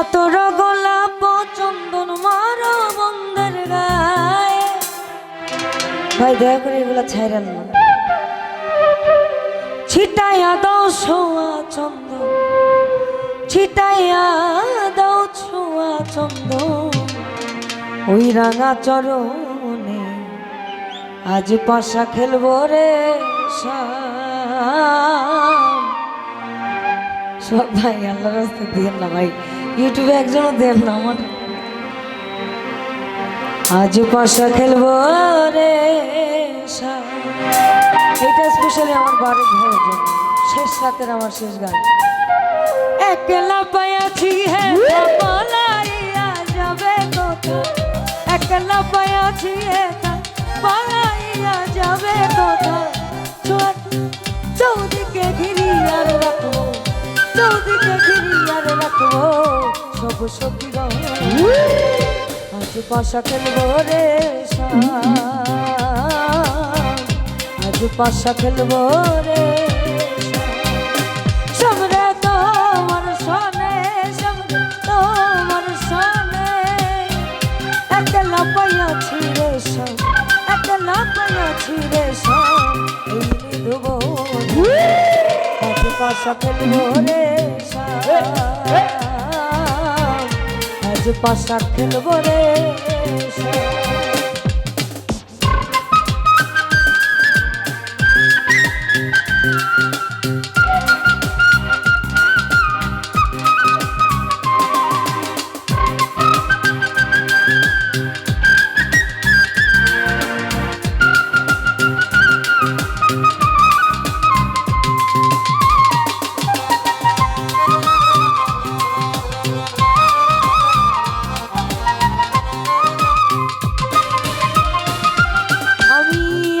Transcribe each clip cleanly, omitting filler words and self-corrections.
আতর গোলাপ চন্দন মারো বন্ধের গায়ে। ভাই দয়া করে এগুলা ছাইরেন না। ছিটাইয়া দাও ছোঁয়া চন্দন, ছিটাইয়া দাও ছোঁয়া চন্দন ওই রাঙা চরণে। আজ পাশা খেলবো রে সব। ভাই আল্লাহ রাস্তা দেন না ভাই, ইউটিউবে একজনও দেন না আমার। আজ পাশা খেলবো রে এটা স্পেশালি আমার বাড়ির ভাইয়ের জন্য, শেষ রাতের আমার শেষ গান। একলা পায়াছি হে পালাইয়া যাবে কথা, একলা পায়াছি হে পালাইয়া যাবে কথা। চৌদিকে ঘিরিয়ার রাখবো, চৌদিকে ঘিরিয়ার রাখবো সব সখী গো। আজ পাশা খেলবো রে আজ পাশা খেলবো রে সমরে তোমার সনে, সমরে তোমার সনে। একলা পাইয়াছি রে সব, একলা পাইয়াছি রে সব এই নিধব। আজ পাশা খেলবো রে আজ পাশা খেলবো রে।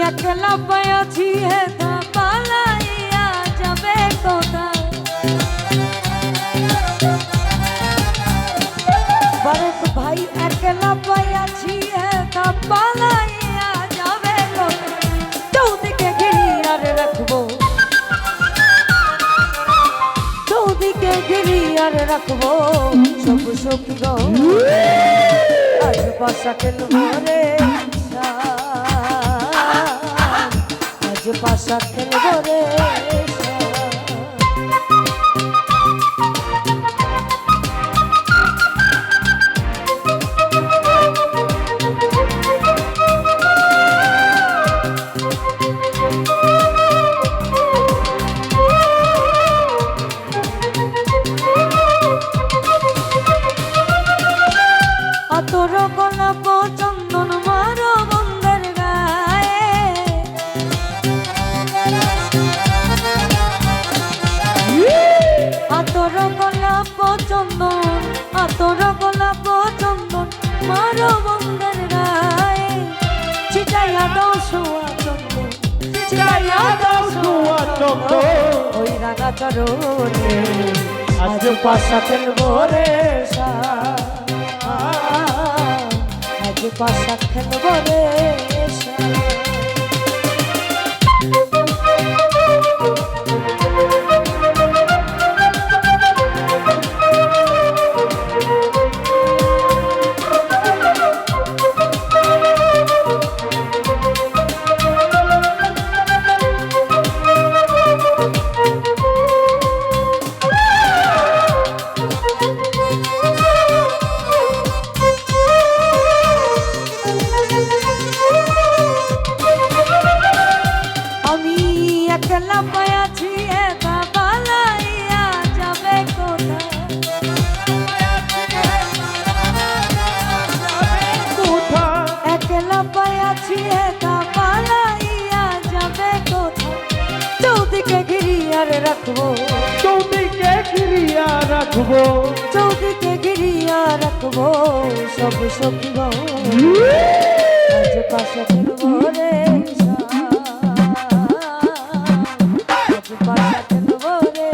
একলা পায়াছি হে পালাইয়া যাবে কথা। বারেক ভাই একলা পায়াছি হে পালাইয়া যাবে কথা। চৌদিকে ঘিরিয়ার রাখবো, চৌদিকে ঘিরিয়ার রাখবো সব সখী গো। আজ পাশা খেলবো রে আজ পাশা খেলবো রে। আতর গোলাপ চন্দন মারো বন্ধের গায়ে। আতর গোলাপ চন্দন, আতর গোলাপ চন্দন মারো বন্ধের গায়ে। ছিটাইয়া দাও ছোঁয়া চন্দন, ছিটাইয়া দাও ছোঁয়া চন্দন ওই রাঙা চরণে। আজ পাশা খেলবো রে আজ পাশা খেলবো রে। একলা পায়াছি হে পালাইয়া যাবে কথা। একলা পায়াছি হে পালাইয়া যাবে কথা। চৌদিকে ঘিরিয়ার রাখবো, চৌদিকে ঘিরিয়া রাখবো, চৌদিকে ঘিরিয়া রাখবো সব সখী গো। আজ পাশা খেলবো রে আজ পাশা খেলবো রে।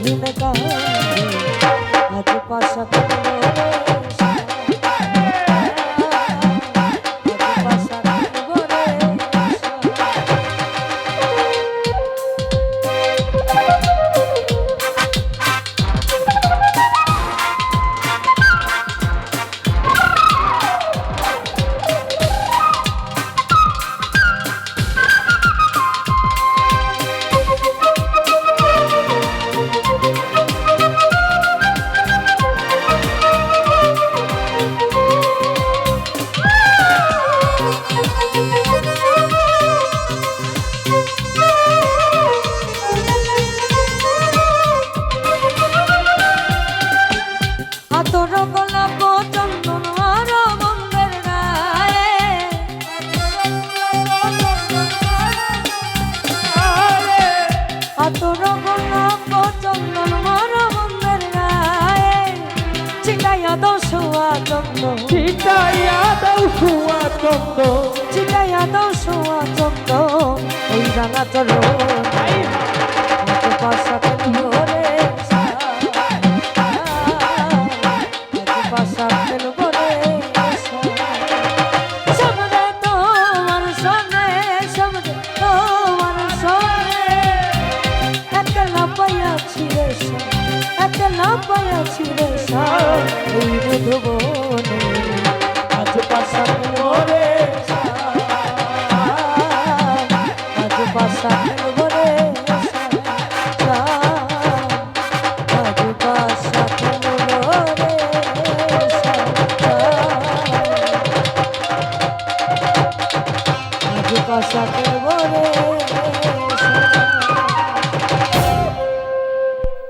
দিন কাঁদে আজ পাশা করবো রে আজ পাশা করবো রে আতর গোলাপ চন্দন আর বন্ধের গায়ে আতর গোলাপ চন্দন আর বন্ধের গায়ে চিটাইয়া দাও সোয়া চন্দন চিটাইয়া দাও সুয়া চন্দ চিটাইয়া দাও সোয়া চন্দন ওই রাঙা চলো পাশা ফেলবো রে পাশা ফেলবো রে সামনে তোমার সঙ্গে সামনে তোমার সঙ্গে একলা পাইয়াছি রে একলা পাইয়াছি রে ওই মধুবনে আজ পাশা ফেলবো রে আজ পাশা ফেলবো রে আজ পাশা ফেলবো রে আজ পাশা ফেলবো